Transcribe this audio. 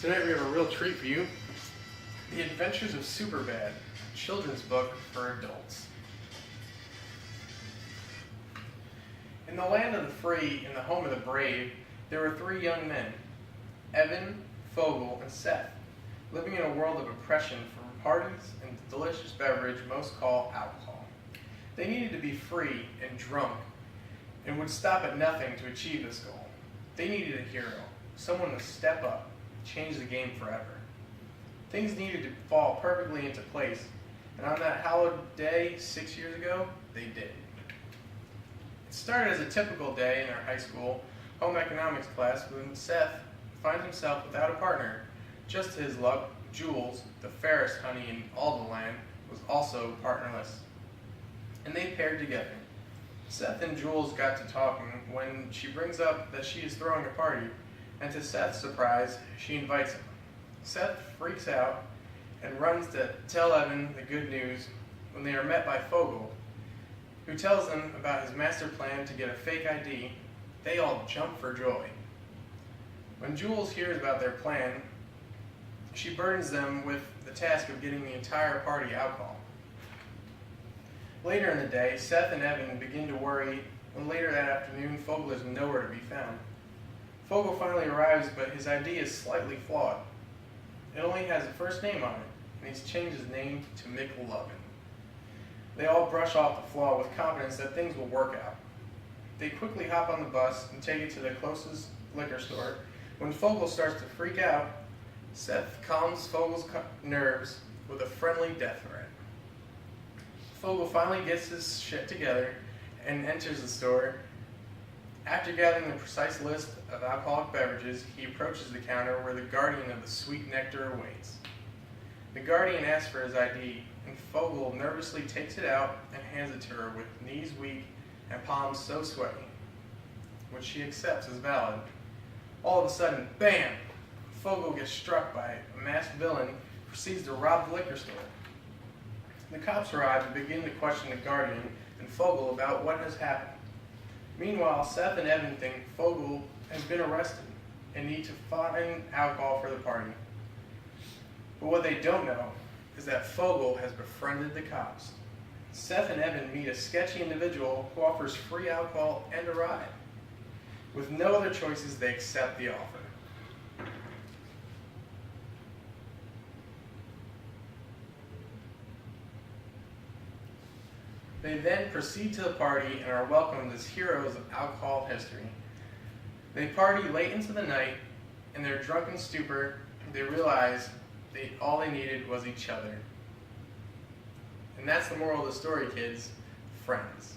Tonight we have a real treat for you. The Adventures of Superbad, a children's book for adults. In the land of the free and the home of the brave, there were three young men, Evan, Fogel, and Seth, living in a world of oppression from parties and the delicious beverage most call alcohol. They needed to be free and drunk and would stop at nothing to achieve this goal. They needed a hero, someone to step up, change the game forever. Things needed to fall perfectly into place, and on that hallowed day 6 years ago, they did. It started as a typical day in our high school home economics class when Seth finds himself without a partner. Just to his luck, Jules, the fairest honey in all the land, was also partnerless. And they paired together. Seth and Jules got to talking when she brings up that she is throwing a party, and to Seth's surprise, she invites him. Seth freaks out and runs to tell Evan the good news when they are met by Fogel, who tells them about his master plan to get a fake ID. They all jump for joy. When Jules hears about their plan, she burdens them with the task of getting the entire party alcohol. Later in the day, Seth and Evan begin to worry when later that afternoon, Fogel is nowhere to be found. Fogel finally arrives, but his ID is slightly flawed. It only has a first name on it, and he's changed his name to McLovin. They all brush off the flaw with confidence that things will work out. They quickly hop on the bus and take it to the closest liquor store. When Fogel starts to freak out, Seth calms Fogel's nerves with a friendly death threat. Fogel finally gets his shit together and enters the store. After gathering the precise list of alcoholic beverages, he approaches the counter where the guardian of the sweet nectar awaits. The guardian asks for his ID, and Fogel nervously takes it out and hands it to her with knees weak and palms so sweaty, which she accepts as valid. All of a sudden, bam! Fogel gets struck by a masked villain who proceeds to rob the liquor store. The cops arrive and begin to question the guardian and Fogel about what has happened. Meanwhile, Seth and Evan think Fogel has been arrested and need to find alcohol for the party. But what they don't know is that Fogel has befriended the cops. Seth and Evan meet a sketchy individual who offers free alcohol and a ride. With no other choices, they accept the offer. They then proceed to the party and are welcomed as heroes of alcohol history. They party late into the night. In their drunken stupor, they realize all they needed was each other. And that's the moral of the story, kids. Friends.